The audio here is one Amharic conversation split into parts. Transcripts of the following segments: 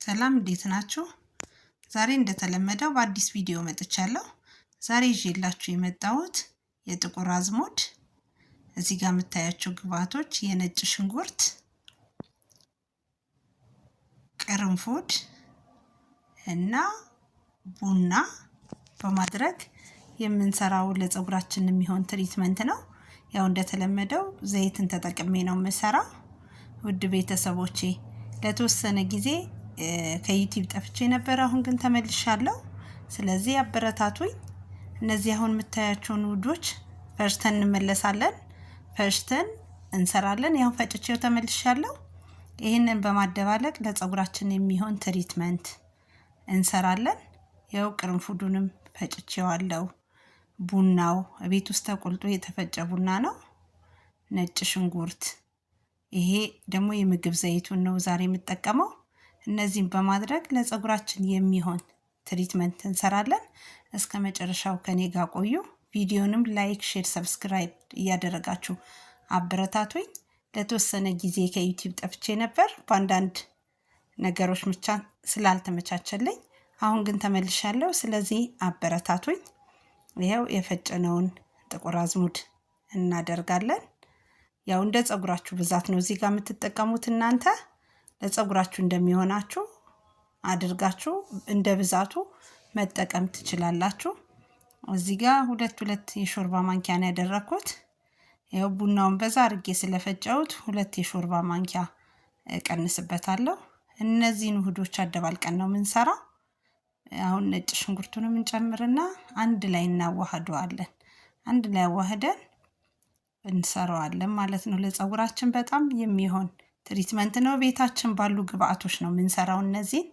ሰላም እንዴት ናችሁ? ዛሬ እንደተለመደው በአዲስ ቪዲዮ መጥቻለሁ። ዛሬ ይዤላችሁ የመጣሁት የጥቁር አዝሙድ እዚህ ጋር የምታያቸው ግብአቶች የነጭ ሽንኩርት፣ ቅርንፉድ እና ቡና በማድረግ የምንሰራው ለፀጉራችን የሚሆን ትሪትመንት ነው። ያው እንደተለመደው ዘይትን ተጠቅሜ ነው የምሰራው። ውድ ቤተሰቦቼ ለተወሰነ ጊዜ ከዩቲዩብ ጠፍቼ ነበር፣ አሁን ግን ተመልሻለሁ። ስለዚህ አበረታቱኝ። እነዚህ አሁን የምታያቸውን ውዶች ፈጭተን እንመለሳለን። ፈጭተን እንሰራለን። ያው ፈጭቼው ተመልሻለሁ። ይሄንን በማደባለቅ ለፀጉራችን የሚሆን ትሪትመንት እንሰራለን። ያው ቅርንፉዱንም ፈጭቼዋለሁ። ቡናው ቤት ውስጥ ተቆልጦ የተፈጨ ቡና ነው። ነጭ ሽንኩርት፣ ይሄ ደግሞ የምግብ ዘይቱን ነው ዛሬ የምጠቀመው። እነዚህን በማድረግ ለፀጉራችን የሚሆን ትሪትመንት እንሰራለን። እስከ መጨረሻው ከኔ ጋር ቆዩ። ቪዲዮንም ላይክ፣ ሼር፣ ሰብስክራይብ እያደረጋችሁ አበረታቱኝ። ለተወሰነ ጊዜ ከዩቲዩብ ጠፍቼ ነበር በአንዳንድ ነገሮች ብቻ ስላልተመቻቸልኝ፣ አሁን ግን ተመልሻለሁ። ስለዚህ አበረታቱኝ። ይሄው የፈጨነውን ጥቁር አዝሙድ እናደርጋለን። ያው እንደ ፀጉራችሁ ብዛት ነው እዚህ ጋር የምትጠቀሙት እናንተ ለፀጉራችሁ እንደሚሆናችሁ አድርጋችሁ እንደ ብዛቱ መጠቀም ትችላላችሁ። እዚህ ጋር ሁለት የሾርባ ማንኪያ ነው ያደረኩት። ያው ቡናውን በዛ አድርጌ ስለፈጨሁት 2 የሾርባ ማንኪያ ቀንስበታለሁ። እነዚህን ውህዶች አደባልቀን ነው የምንሰራው። አሁን ነጭ ሽንኩርቱንም እንጨምርና አንድ ላይ እናዋህደዋለን። አንድ ላይ አዋህደን እንሰራዋለን ማለት ነው። ለፀጉራችን በጣም የሚሆን ትሪትመንት ነው። ቤታችን ባሉ ግብአቶች ነው የምንሰራው። እነዚህን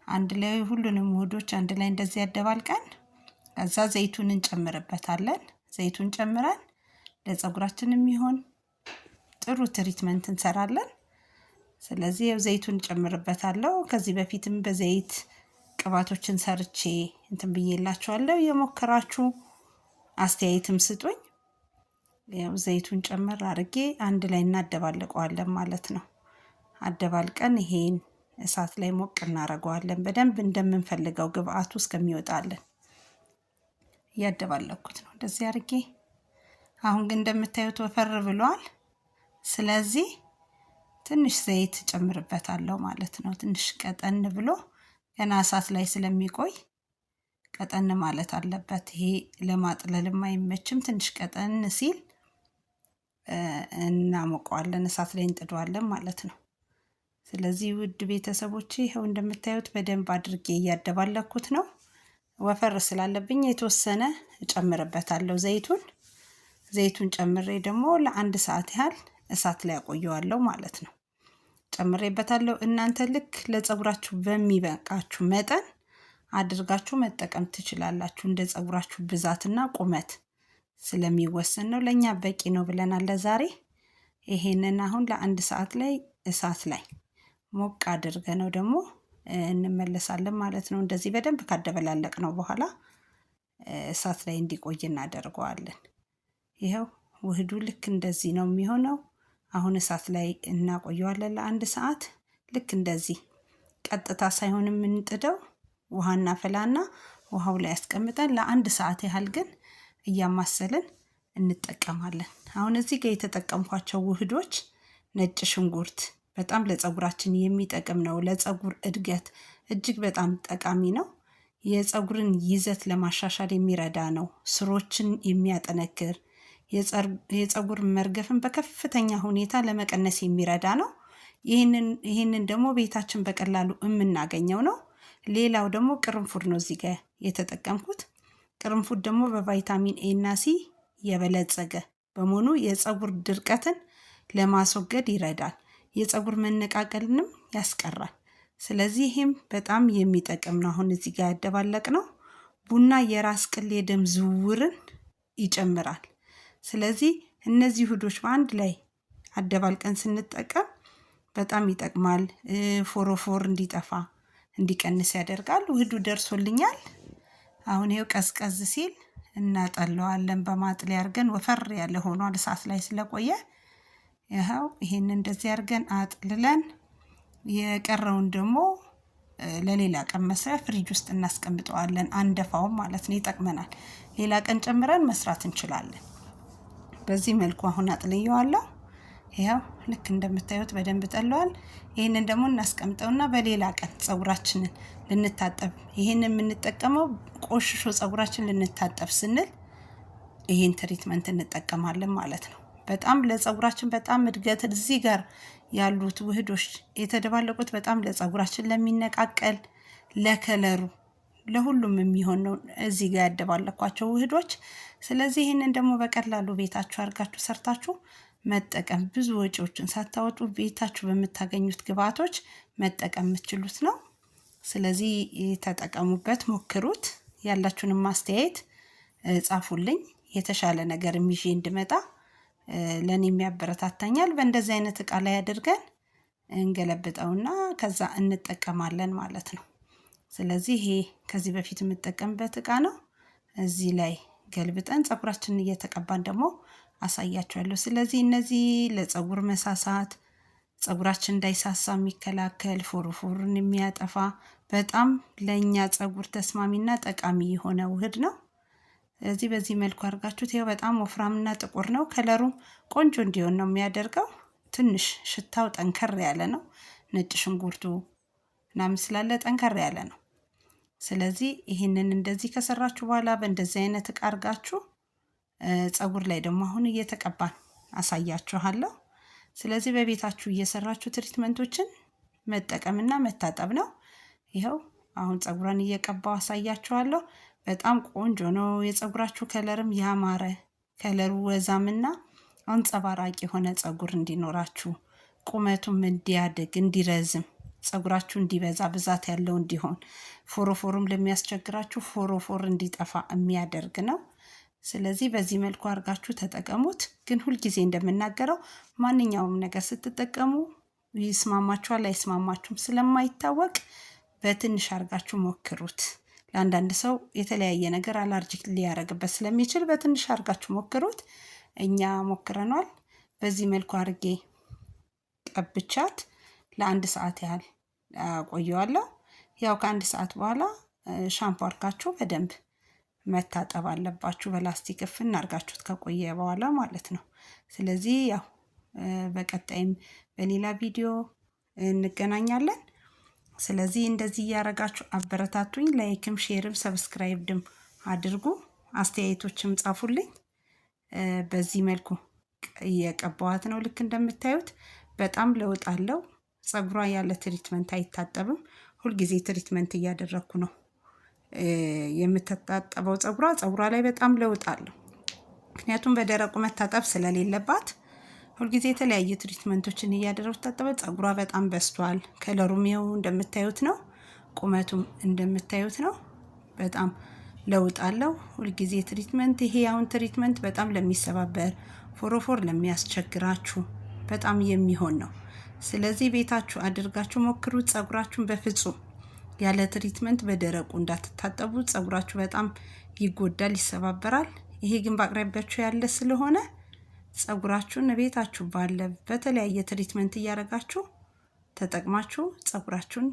አንድ ላይ ሁሉንም ውህዶች አንድ ላይ እንደዚህ ያደባልቀን ከዛ ዘይቱን እንጨምርበታለን። ዘይቱን ጨምረን ለፀጉራችን የሚሆን ጥሩ ትሪትመንት እንሰራለን። ስለዚህ ያው ዘይቱን ጨምርበታለሁ። ከዚህ በፊትም በዘይት ቅባቶችን ሰርቼ እንትን ብዬላችኋለሁ። የሞከራችሁ አስተያየትም ስጡኝ። ያው ዘይቱን ጨመር አድርጌ አንድ ላይ እናደባልቀዋለን ማለት ነው። አደባልቀን ይሄን እሳት ላይ ሞቅ እናደርገዋለን በደንብ እንደምንፈልገው ግብአቱ እስከሚወጣልን እያደባለኩት ነው እንደዚህ አድርጌ። አሁን ግን እንደምታዩት ወፈር ብሏል። ስለዚህ ትንሽ ዘይት ጨምርበታለሁ ማለት ነው። ትንሽ ቀጠን ብሎ ገና እሳት ላይ ስለሚቆይ ቀጠን ማለት አለበት። ይሄ ለማጥለልም አይመችም። ትንሽ ቀጠን ሲል እናሞቀዋለን፣ እሳት ላይ እንጥደዋለን ማለት ነው። ስለዚህ ውድ ቤተሰቦቼ ይኸው እንደምታዩት በደንብ አድርጌ እያደባለኩት ነው። ወፈር ስላለብኝ የተወሰነ እጨምርበታለሁ ዘይቱን ጨምሬ ደግሞ ለአንድ ሰዓት ያህል እሳት ላይ አቆየዋለሁ ማለት ነው። ጨምሬበታለሁ። እናንተ ልክ ለፀጉራችሁ በሚበቃችሁ መጠን አድርጋችሁ መጠቀም ትችላላችሁ። እንደ ፀጉራችሁ ብዛትና ቁመት ስለሚወሰን ነው። ለኛ በቂ ነው ብለናል ለዛሬ። ይሄንን አሁን ለአንድ ሰዓት ላይ እሳት ላይ ሞቅ አድርገነው ደግሞ እንመለሳለን ማለት ነው። እንደዚህ በደንብ ካደበላለቅ ነው በኋላ እሳት ላይ እንዲቆይ እናደርገዋለን። ይሄው ውህዱ ልክ እንደዚህ ነው የሚሆነው። አሁን እሳት ላይ እናቆየዋለን ለአንድ ሰዓት። ልክ እንደዚህ ቀጥታ ሳይሆን የምንጥደው ውሃና ፈላና ውሃው ላይ ያስቀምጠን ለአንድ ሰዓት ያህል ግን እያማሰልን እንጠቀማለን። አሁን እዚህ ጋር የተጠቀምኳቸው ውህዶች ነጭ ሽንኩርት በጣም ለፀጉራችን የሚጠቅም ነው። ለፀጉር እድገት እጅግ በጣም ጠቃሚ ነው። የፀጉርን ይዘት ለማሻሻል የሚረዳ ነው። ስሮችን የሚያጠነክር፣ የፀጉር መርገፍን በከፍተኛ ሁኔታ ለመቀነስ የሚረዳ ነው። ይህንን ደግሞ ቤታችን በቀላሉ የምናገኘው ነው። ሌላው ደግሞ ቅርንፉድ ነው እዚህ ጋር የተጠቀምኩት። ቅርንፉድ ደግሞ በቫይታሚን ኤ እና ሲ የበለጸገ በመሆኑ የፀጉር ድርቀትን ለማስወገድ ይረዳል። የፀጉር መነቃቀልንም ያስቀራል። ስለዚህ ይህም በጣም የሚጠቅም ነው። አሁን እዚህ ጋር ያደባለቅነው ቡና የራስ ቅል የደም ዝውውርን ይጨምራል። ስለዚህ እነዚህ ውህዶች በአንድ ላይ አደባልቀን ስንጠቀም በጣም ይጠቅማል። ፎሮፎር እንዲቀንስ ያደርጋል። ውህዱ ደርሶልኛል። አሁን ይሄው ቀዝቀዝ ሲል እናጠለዋለን። በማጥለያ አድርገን ወፈር ያለ ሆኗል እሳት ላይ ስለቆየ ይሄው ይሄን እንደዚህ አድርገን አጥልለን የቀረውን ደግሞ ለሌላ ቀን መስሪያ ፍሪጅ ውስጥ እናስቀምጠዋለን። አንደፋውም ማለት ነው፣ ይጠቅመናል። ሌላ ቀን ጨምረን መስራት እንችላለን። በዚህ መልኩ አሁን አጥልየዋለሁ። ይኸው ልክ እንደምታዩት በደንብ ጠለዋል። ይሄንን ደግሞ እናስቀምጠውና በሌላ ቀን ፀጉራችንን ልንታጠብ፣ ይሄንን የምንጠቀመው ቆሽሾ ፀጉራችን ልንታጠብ ስንል ይሄን ትሪትመንት እንጠቀማለን ማለት ነው። በጣም ለፀጉራችን በጣም እድገት እዚህ ጋር ያሉት ውህዶች የተደባለቁት በጣም ለፀጉራችን ለሚነቃቀል፣ ለከለሩ፣ ለሁሉም የሚሆን ነው እዚህ ጋር ያደባለኳቸው ውህዶች። ስለዚህ ይሄንን ደግሞ በቀላሉ ቤታችሁ አድርጋችሁ ሰርታችሁ መጠቀም፣ ብዙ ወጪዎችን ሳታወጡ ቤታችሁ በምታገኙት ግብአቶች መጠቀም የምትችሉት ነው። ስለዚህ ተጠቀሙበት፣ ሞክሩት። ያላችሁንም ማስተያየት ጻፉልኝ። የተሻለ ነገር ይዤ እንድመጣ ለኔም ያበረታታኛል። በእንደዚህ አይነት እቃ ላይ አድርገን እንገለብጠውና ከዛ እንጠቀማለን ማለት ነው። ስለዚህ ይሄ ከዚህ በፊት የምጠቀምበት እቃ ነው። እዚህ ላይ ገልብጠን ፀጉራችንን እየተቀባን ደግሞ አሳያችኋለሁ። ስለዚህ እነዚህ ለፀጉር መሳሳት፣ ፀጉራችን እንዳይሳሳ የሚከላከል፣ ፎሮፎርን የሚያጠፋ በጣም ለኛ ፀጉር ተስማሚና ጠቃሚ የሆነ ውህድ ነው። ስለዚህ በዚህ መልኩ አድርጋችሁት፣ ይሄው በጣም ወፍራምና ጥቁር ነው። ከለሩ ቆንጆ እንዲሆን ነው የሚያደርገው። ትንሽ ሽታው ጠንከር ያለ ነው። ነጭ ሽንኩርቱ ምናምን ስላለ ጠንከር ያለ ነው። ስለዚህ ይሄንን እንደዚህ ከሰራችሁ በኋላ በእንደዚህ አይነት እቃ አድርጋችሁ ፀጉር ላይ ደግሞ አሁን እየተቀባን አሳያችኋለሁ። ስለዚህ በቤታችሁ እየሰራችሁ ትሪትመንቶችን መጠቀምና መታጠብ ነው። ይኸው አሁን ፀጉራን እየቀባው አሳያችኋለሁ። በጣም ቆንጆ ነው። የፀጉራችሁ ከለርም ያማረ፣ ከለሩ ወዛምና አንጸባራቂ የሆነ ፀጉር እንዲኖራችሁ፣ ቁመቱም እንዲያድግ እንዲረዝም፣ ፀጉራችሁ እንዲበዛ ብዛት ያለው እንዲሆን፣ ፎሮፎርም ለሚያስቸግራችሁ ፎሮፎር እንዲጠፋ የሚያደርግ ነው። ስለዚህ በዚህ መልኩ አድርጋችሁ ተጠቀሙት። ግን ሁልጊዜ እንደምናገረው ማንኛውም ነገር ስትጠቀሙ ይስማማችኋል አይስማማችሁም ስለማይታወቅ በትንሽ አድርጋችሁ ሞክሩት። ለአንዳንድ ሰው የተለያየ ነገር አላርጂክ ሊያደርግበት ስለሚችል በትንሽ አድርጋችሁ ሞክሩት። እኛ ሞክረናል። በዚህ መልኩ አድርጌ ቀብቻት ለ1 ሰዓት ያህል ቆየዋለሁ። ያው ከ1 ሰዓት በኋላ ሻምፖ አድርጋችሁ በደንብ መታጠብ አለባችሁ። በላስቲክ እፍን አድርጋችሁት ከቆየ በኋላ ማለት ነው። ስለዚህ ያው በቀጣይም በሌላ ቪዲዮ እንገናኛለን። ስለዚህ እንደዚህ እያደረጋችሁ አበረታቱኝ። ላይክም ሼርም ሰብስክራይብም አድርጉ። አስተያየቶችም ጻፉልኝ። በዚህ መልኩ እየቀባዋት ነው። ልክ እንደምታዩት በጣም ለውጥ አለው። ፀጉሯ ያለ ትሪትመንት አይታጠብም። ሁልጊዜ ትሪትመንት እያደረኩ ነው የምትታጠበው። ፀጉሯ ላይ በጣም ለውጥ አለው። ምክንያቱም በደረቁ መታጠብ ስለሌለባት ሁልጊዜ የተለያየ ትሪትመንቶችን እያደረኩ ታጠበ። ፀጉሯ በጣም በስቷል። ከለሩም ይኸው እንደምታዩት ነው። ቁመቱም እንደምታዩት ነው። በጣም ለውጥ አለው። ሁልጊዜ ትሪትመንት፣ ይሄ አሁን ትሪትመንት በጣም ለሚሰባበር ፎሮፎር ለሚያስቸግራችሁ በጣም የሚሆን ነው። ስለዚህ ቤታችሁ አድርጋችሁ ሞክሩት። ፀጉራችሁን በፍጹም ያለ ትሪትመንት በደረቁ እንዳትታጠቡ። ፀጉራችሁ በጣም ይጎዳል፣ ይሰባበራል። ይሄ ግን በአቅራቢያችሁ ያለ ስለሆነ ፀጉራችሁን ቤታችሁ ባለ በተለያየ ትሪትመንት እያደረጋችሁ ተጠቅማችሁ ፀጉራችሁን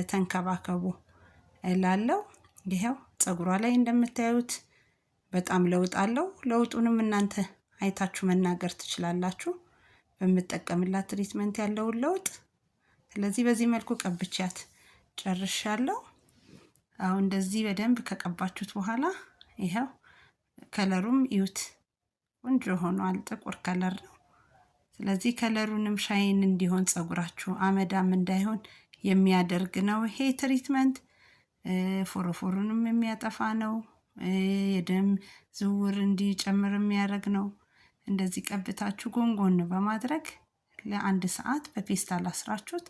ተንከባከቡ እላለሁ። ይሄው ፀጉሯ ላይ እንደምታዩት በጣም ለውጥ አለው። ለውጡንም እናንተ አይታችሁ መናገር ትችላላችሁ በምጠቀምላት ትሪትመንት ያለውን ለውጥ። ስለዚህ በዚህ መልኩ ቀብቻት ጨርሻለሁ። አሁን እንደዚህ በደንብ ከቀባችሁት በኋላ ይሄው ከለሩም እዩት ቆንጆ ሆኗል። ጥቁር ከለር ነው። ስለዚህ ከለሩንም ሻይን እንዲሆን ፀጉራችሁ አመዳም እንዳይሆን የሚያደርግ ነው ይሄ ትሪትመንት። ፎሮፎሩንም የሚያጠፋ ነው። የደም ዝውውር እንዲጨምር የሚያደርግ ነው። እንደዚህ ቀብታችሁ ጎንጎን በማድረግ ለ1 ሰዓት በፔስታል አስራችሁት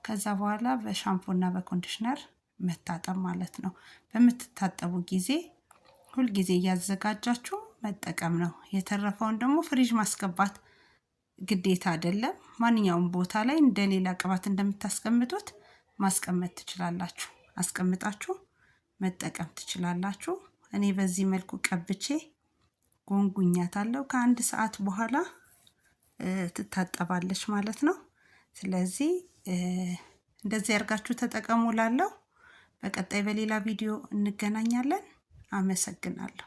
ከዛ በኋላ በሻምፖና በኮንዲሽነር መታጠብ ማለት ነው። በምትታጠቡ ጊዜ ሁልጊዜ እያዘጋጃችሁ መጠቀም ነው። የተረፈውን ደግሞ ፍሪጅ ማስገባት ግዴታ አይደለም። ማንኛውም ቦታ ላይ እንደሌላ ቅባት እንደምታስቀምጡት ማስቀመጥ ትችላላችሁ። አስቀምጣችሁ መጠቀም ትችላላችሁ። እኔ በዚህ መልኩ ቀብቼ ጎንጉኛታለሁ። ከ1 ሰዓት በኋላ ትታጠባለች ማለት ነው። ስለዚህ እንደዚህ ያርጋችሁ ተጠቀሙ ላለሁ። በቀጣይ በሌላ ቪዲዮ እንገናኛለን። አመሰግናለሁ።